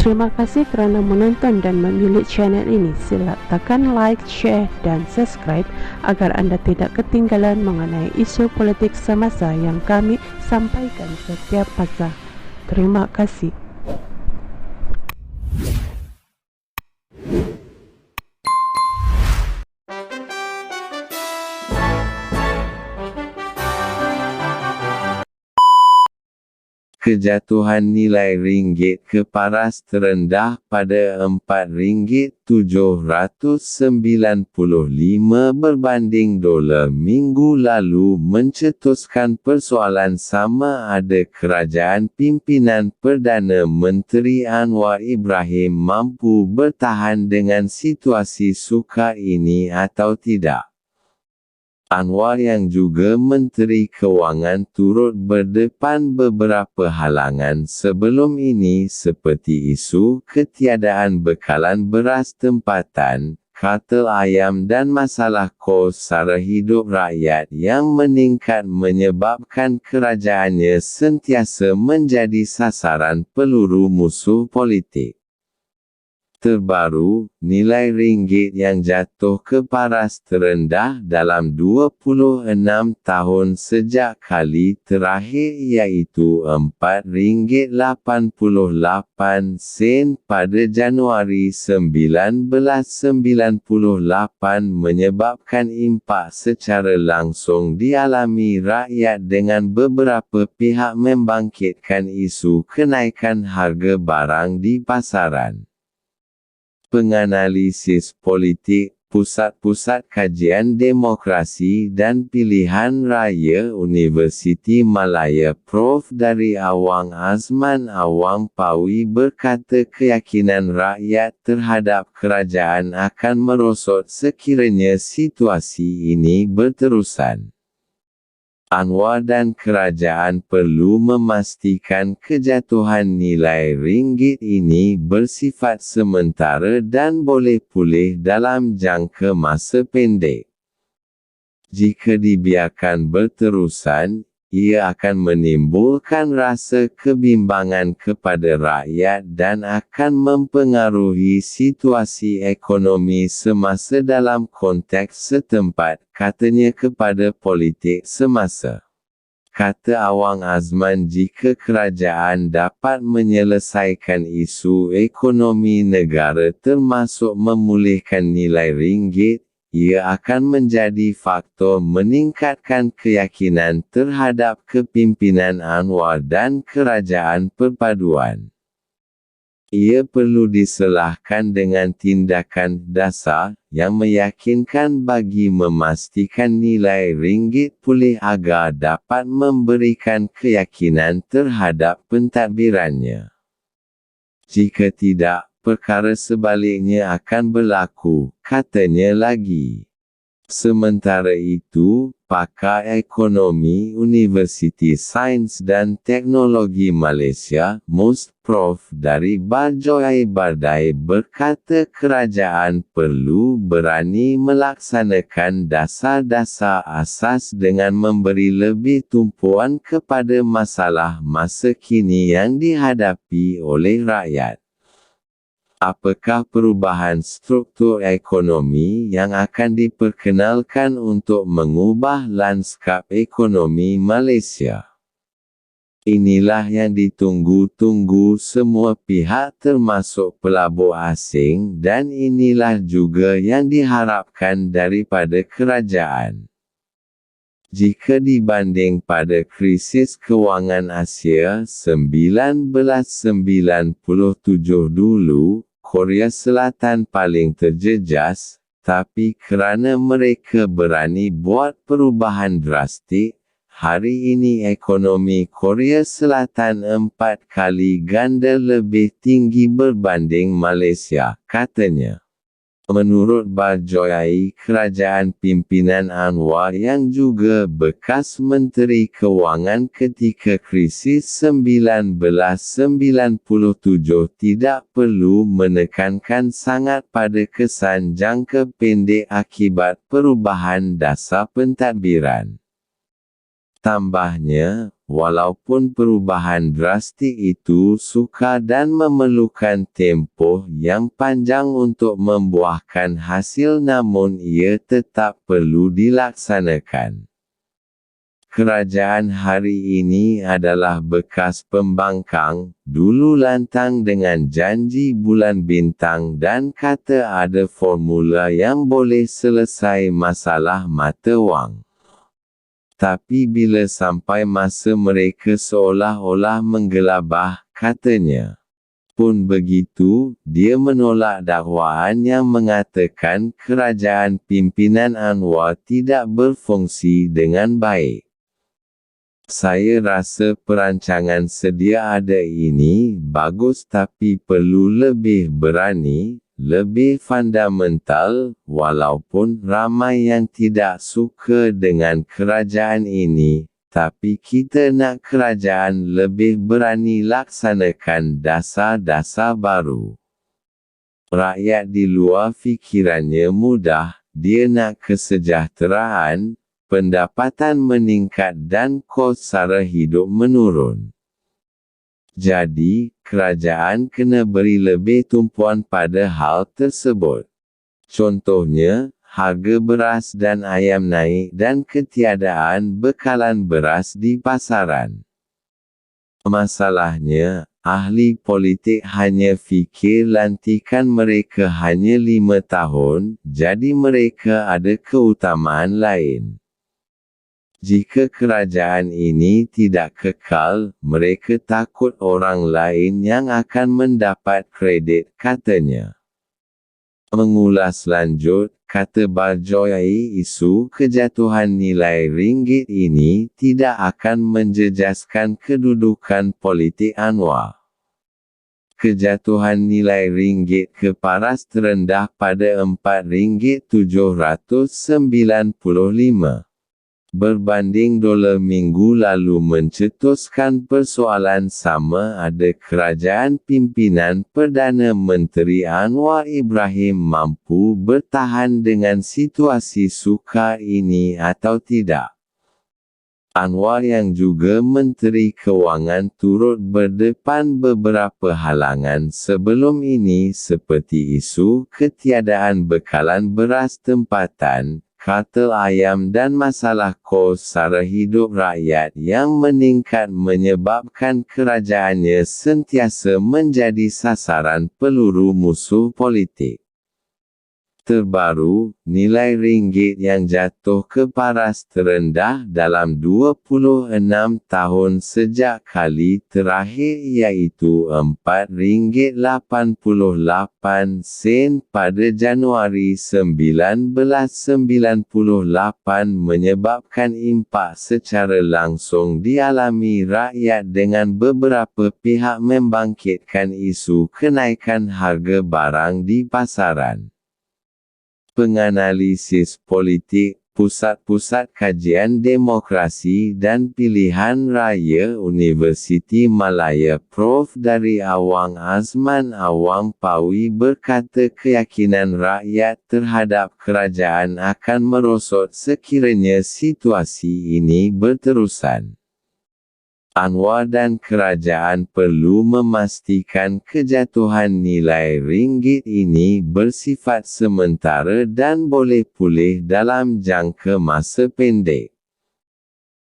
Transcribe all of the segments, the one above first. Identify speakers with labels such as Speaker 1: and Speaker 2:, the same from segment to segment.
Speaker 1: Terima kasih kerana menonton dan memilih channel ini. Sila tekan like, share dan subscribe agar anda tidak ketinggalan mengenai isu politik semasa yang kami sampaikan setiap masa. Terima kasih.
Speaker 2: Kejatuhan nilai ringgit ke paras terendah pada RM4.795 berbanding dolar minggu lalu mencetuskan persoalan sama ada kerajaan pimpinan Perdana Menteri Anwar Ibrahim mampu bertahan dengan situasi sukar ini atau tidak. Anwar yang juga Menteri Kewangan turut berdepan beberapa halangan sebelum ini seperti isu ketiadaan bekalan beras tempatan, kartel ayam dan masalah kos sara hidup rakyat yang meningkat menyebabkan kerajaannya sentiasa menjadi sasaran peluru musuh politik. Terbaru, nilai ringgit yang jatuh ke paras terendah dalam 26 tahun sejak kali terakhir iaitu RM4.88 pada Januari 1998 menyebabkan impak secara langsung dialami rakyat dengan beberapa pihak membangkitkan isu kenaikan harga barang di pasaran. Penganalisis politik, Pusat-Pusat Kajian Demokrasi dan Pilihan Raya Universiti Malaya Prof. dari Awang Azman Awang Pawi berkata keyakinan rakyat terhadap kerajaan akan merosot sekiranya situasi ini berterusan. Anwar dan kerajaan perlu memastikan kejatuhan nilai ringgit ini bersifat sementara dan boleh pulih dalam jangka masa pendek. Jika dibiarkan berterusan, ia akan menimbulkan rasa kebimbangan kepada rakyat dan akan mempengaruhi situasi ekonomi semasa dalam konteks setempat, katanya kepada politik semasa. Kata Awang Azman jika kerajaan dapat menyelesaikan isu ekonomi negara termasuk memulihkan nilai ringgit, ia akan menjadi faktor meningkatkan keyakinan terhadap kepimpinan Anwar dan kerajaan perpaduan. Ia perlu diselahkan dengan tindakan dasar yang meyakinkan bagi memastikan nilai ringgit pulih agar dapat memberikan keyakinan terhadap pentadbirannya. Jika tidak, perkara sebaliknya akan berlaku, katanya lagi. Sementara itu, pakar ekonomi Universiti Sains dan Teknologi Malaysia, MUS, Prof. dari Barjoai Bardai berkata kerajaan perlu berani melaksanakan dasar-dasar asas dengan memberi lebih tumpuan kepada masalah masa kini yang dihadapi oleh rakyat. Apakah perubahan struktur ekonomi yang akan diperkenalkan untuk mengubah lanskap ekonomi Malaysia? Inilah yang ditunggu-tunggu semua pihak termasuk pelabur asing dan inilah juga yang diharapkan daripada kerajaan. Jika dibanding pada krisis kewangan Asia 1997 dulu, Korea Selatan paling terjejas, tapi kerana mereka berani buat perubahan drastik, hari ini ekonomi Korea Selatan 4 kali ganda lebih tinggi berbanding Malaysia, katanya. Menurut Barjoai, kerajaan pimpinan Anwar yang juga bekas Menteri Kewangan ketika krisis 1997 tidak perlu menekankan sangat pada kesan jangka pendek akibat perubahan dasar pentadbiran. Tambahnya, walaupun perubahan drastik itu sukar dan memerlukan tempoh yang panjang untuk membuahkan hasil, namun ia tetap perlu dilaksanakan. Kerajaan hari ini adalah bekas pembangkang, dulu lantang dengan janji bulan bintang dan kata ada formula yang boleh selesai masalah mata wang. Tapi bila sampai masa mereka seolah-olah menggelabah, katanya. Pun begitu, dia menolak dakwaan yang mengatakan kerajaan pimpinan Anwar tidak berfungsi dengan baik. Saya rasa perancangan sedia ada ini bagus, tapi perlu lebih berani, lebih fundamental, walaupun ramai yang tidak suka dengan kerajaan ini, tapi kita nak kerajaan lebih berani laksanakan dasar-dasar baru. Rakyat di luar fikirannya mudah, dia nak kesejahteraan, pendapatan meningkat dan kos sara hidup menurun. Jadi, kerajaan kena beri lebih tumpuan pada hal tersebut. Contohnya, harga beras dan ayam naik dan ketiadaan bekalan beras di pasaran. Masalahnya, ahli politik hanya fikir lantikan mereka hanya 5 tahun, jadi mereka ada keutamaan lain. Jika kerajaan ini tidak kekal, mereka takut orang lain yang akan mendapat kredit, katanya. Mengulas lanjut, kata Barjoai, isu kejatuhan nilai ringgit ini tidak akan menjejaskan kedudukan politik Anwar. Kejatuhan nilai ringgit ke paras terendah pada RM4.795. Berbanding dolar minggu lalu mencetuskan persoalan sama ada kerajaan pimpinan Perdana Menteri Anwar Ibrahim mampu bertahan dengan situasi sukar ini atau tidak. Anwar yang juga Menteri Kewangan turut berdepan beberapa halangan sebelum ini seperti isu ketiadaan bekalan beras tempatan, kartel ayam dan masalah kos sara hidup rakyat yang meningkat menyebabkan kerajaannya sentiasa menjadi sasaran peluru musuh politik. Terbaru, nilai ringgit yang jatuh ke paras terendah dalam 26 tahun sejak kali terakhir iaitu RM4.88 pada Januari 1998 menyebabkan impak secara langsung dialami rakyat dengan beberapa pihak membangkitkan isu kenaikan harga barang di pasaran. Penganalisis politik, Pusat-Pusat Kajian Demokrasi dan Pilihan Raya Universiti Malaya Prof. dari Awang Azman Awang Pawi berkata keyakinan rakyat terhadap kerajaan akan merosot sekiranya situasi ini berterusan. Anwar dan kerajaan perlu memastikan kejatuhan nilai ringgit ini bersifat sementara dan boleh pulih dalam jangka masa pendek.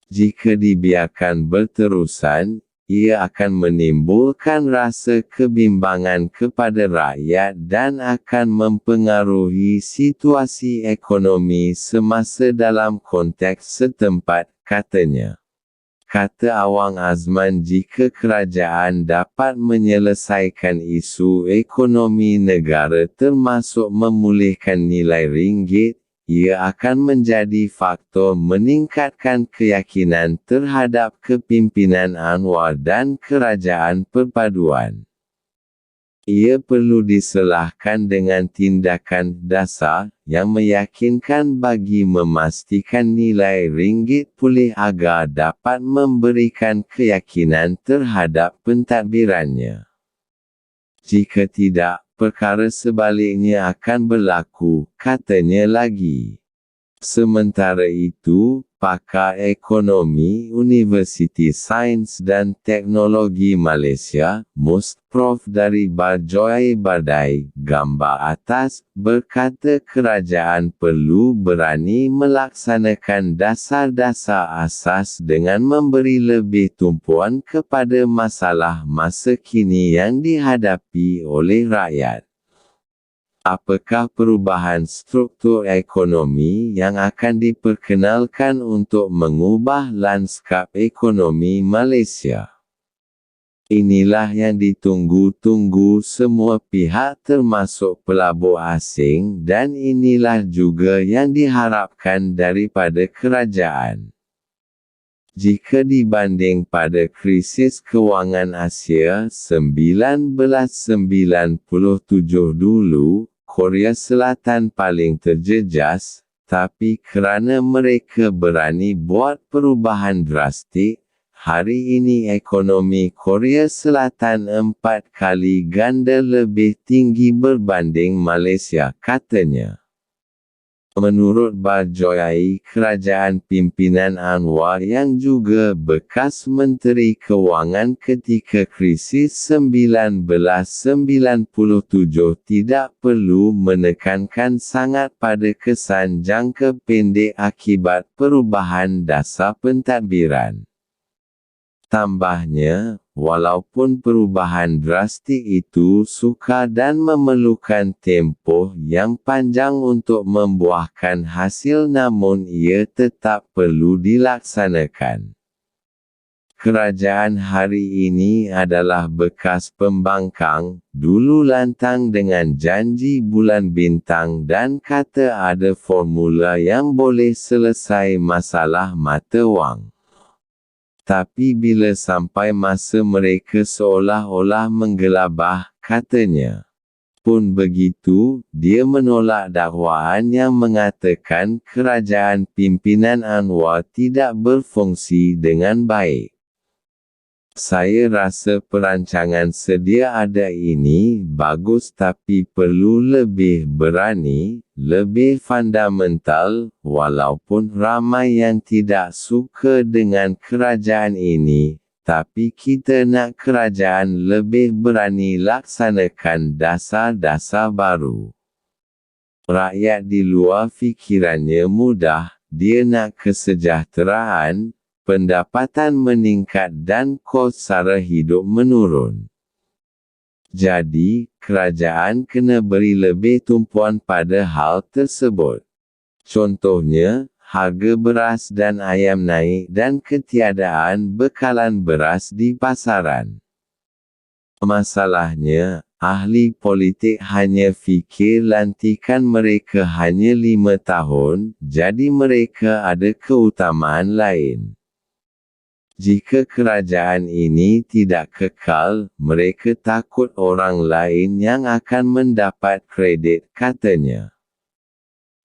Speaker 2: Jika dibiarkan berterusan, ia akan menimbulkan rasa kebimbangan kepada rakyat dan akan mempengaruhi situasi ekonomi semasa dalam konteks setempat, katanya. Kata Awang Azman, jika kerajaan dapat menyelesaikan isu ekonomi negara termasuk memulihkan nilai ringgit, ia akan menjadi faktor meningkatkan keyakinan terhadap kepimpinan Anwar dan kerajaan perpaduan. Ia perlu diselahkan dengan tindakan dasar yang meyakinkan bagi memastikan nilai ringgit pulih agar dapat memberikan keyakinan terhadap pentadbirannya. Jika tidak, perkara sebaliknya akan berlaku, katanya lagi. Sementara itu, pakar ekonomi Universiti Sains dan Teknologi Malaysia, MUS, Prof. dari Barjoy Bardai, gambar atas, berkata kerajaan perlu berani melaksanakan dasar-dasar asas dengan memberi lebih tumpuan kepada masalah masa kini yang dihadapi oleh rakyat. Apakah perubahan struktur ekonomi yang akan diperkenalkan untuk mengubah lanskap ekonomi Malaysia? Inilah yang ditunggu-tunggu semua pihak termasuk pelabur asing dan inilah juga yang diharapkan daripada kerajaan. Jika dibanding pada krisis kewangan Asia 1997 dulu, Korea Selatan paling terjejas, tapi kerana mereka berani buat perubahan drastik, hari ini ekonomi Korea Selatan 4 kali ganda lebih tinggi berbanding Malaysia, katanya. Menurut Barjoy, kerajaan pimpinan Anwar yang juga bekas Menteri Kewangan ketika krisis 1997 tidak perlu menekankan sangat pada kesan jangka pendek akibat perubahan dasar pentadbiran. Tambahnya, walaupun perubahan drastik itu sukar dan memerlukan tempoh yang panjang untuk membuahkan hasil namun ia tetap perlu dilaksanakan. Kerajaan hari ini adalah bekas pembangkang, dulu lantang dengan janji bulan bintang dan kata ada formula yang boleh selesai masalah mata wang. Tapi bila sampai masa mereka seolah-olah menggelabah, katanya. Pun begitu, dia menolak dakwaan yang mengatakan kerajaan pimpinan Anwar tidak berfungsi dengan baik. Saya rasa perancangan sedia ada ini bagus tapi perlu lebih berani, lebih fundamental, walaupun ramai yang tidak suka dengan kerajaan ini, tapi kita nak kerajaan lebih berani laksanakan dasar-dasar baru. Rakyat di luar fikirannya mudah, dia nak kesejahteraan, pendapatan meningkat dan kos sara hidup menurun. Jadi, kerajaan kena beri lebih tumpuan pada hal tersebut. Contohnya, harga beras dan ayam naik dan ketiadaan bekalan beras di pasaran. Masalahnya, ahli politik hanya fikir lantikan mereka hanya 5 tahun, jadi mereka ada keutamaan lain. Jika kerajaan ini tidak kekal, mereka takut orang lain yang akan mendapat kredit, katanya.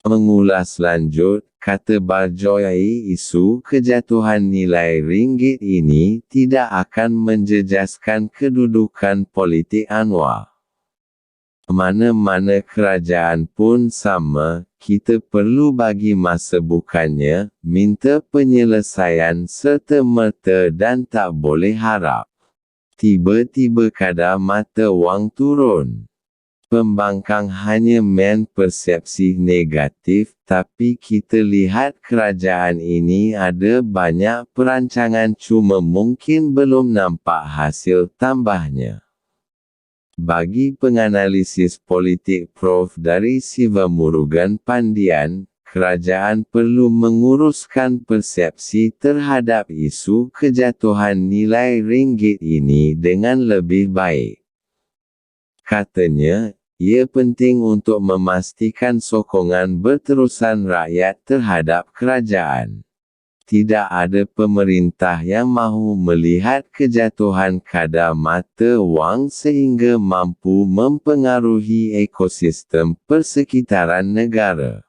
Speaker 2: Mengulas lanjut, kata Barjoy, isu kejatuhan nilai ringgit ini tidak akan menjejaskan kedudukan politik Anwar. Mana-mana kerajaan pun sama, kita perlu bagi masa bukannya, minta penyelesaian serta-merta dan tak boleh harap. Tiba-tiba kadar mata wang turun. Pembangkang hanya main persepsi negatif, tapi kita lihat kerajaan ini ada banyak perancangan cuma mungkin belum nampak hasil tambahnya. Bagi penganalisis politik Prof. dari Siva Murugan Pandian, kerajaan perlu menguruskan persepsi terhadap isu kejatuhan nilai ringgit ini dengan lebih baik. Katanya, ia penting untuk memastikan sokongan berterusan rakyat terhadap kerajaan. Tidak ada pemerintah yang mahu melihat kejatuhan kadar mata wang sehingga mampu mempengaruhi ekosistem persekitaran negara.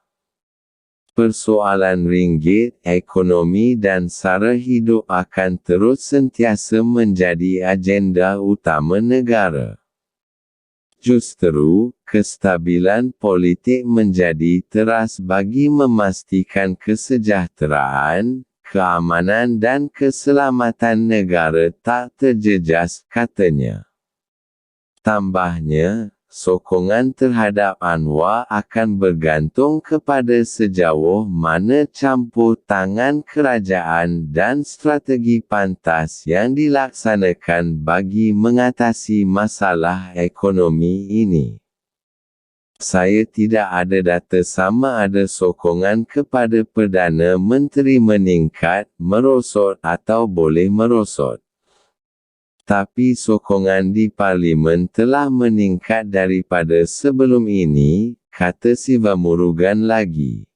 Speaker 2: Persoalan ringgit, ekonomi dan sara hidup akan terus sentiasa menjadi agenda utama negara. Justru, kestabilan politik menjadi teras bagi memastikan kesejahteraan, keamanan dan keselamatan negara tak terjejas, katanya. Tambahnya, sokongan terhadap Anwar akan bergantung kepada sejauh mana campur tangan kerajaan dan strategi pantas yang dilaksanakan bagi mengatasi masalah ekonomi ini. Saya tidak ada data sama ada sokongan kepada Perdana Menteri meningkat, merosot atau boleh merosot. Tapi sokongan di Parlimen telah meningkat daripada sebelum ini, kata Sivamurugan lagi.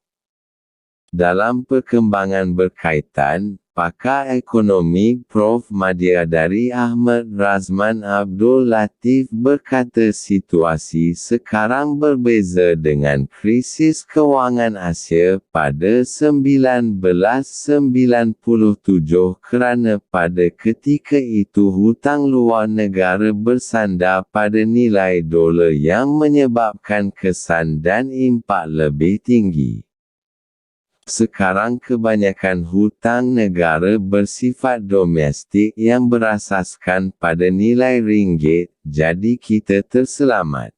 Speaker 2: Dalam perkembangan berkaitan, pakar ekonomi Prof. Madhyadari Ahmad Razman Abdul Latif berkata situasi sekarang berbeza dengan krisis kewangan Asia pada 1997 kerana pada ketika itu hutang luar negara bersandar pada nilai dolar yang menyebabkan kesan dan impak lebih tinggi. Sekarang kebanyakan hutang negara bersifat domestik yang berasaskan pada nilai ringgit, jadi kita terselamat.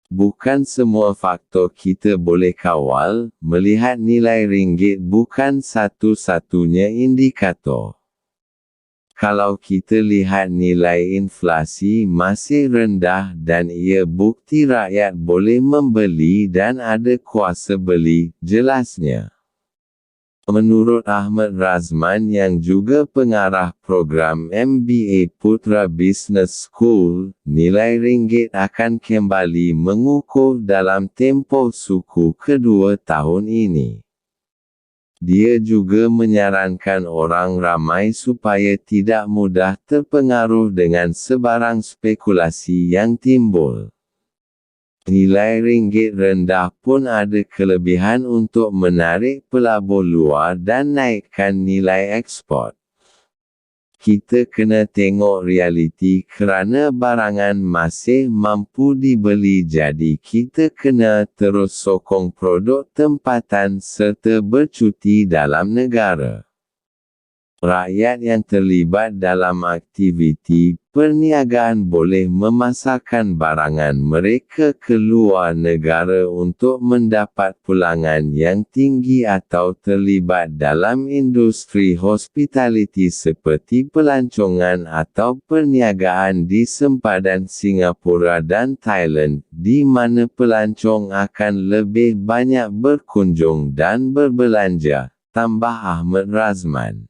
Speaker 2: Bukan semua faktor kita boleh kawal, melihat nilai ringgit bukan satu-satunya indikator. Kalau kita lihat nilai inflasi masih rendah dan ia bukti rakyat boleh membeli dan ada kuasa beli, jelasnya. Menurut Ahmad Razman yang juga pengarah program MBA Putra Business School, nilai ringgit akan kembali mengukuh dalam tempoh suku kedua tahun ini. Dia juga menyarankan orang ramai supaya tidak mudah terpengaruh dengan sebarang spekulasi yang timbul. Nilai ringgit rendah pun ada kelebihan untuk menarik pelabur luar dan naikkan nilai ekspor. Kita kena tengok realiti kerana barangan masih mampu dibeli, jadi kita kena terus sokong produk tempatan serta bercuti dalam negara. Rakyat yang terlibat dalam aktiviti perniagaan boleh memasarkan barangan mereka ke luar negara untuk mendapat pulangan yang tinggi atau terlibat dalam industri hospitality seperti pelancongan atau perniagaan di sempadan Singapura dan Thailand, di mana pelancong akan lebih banyak berkunjung dan berbelanja, tambah Ahmad Razman.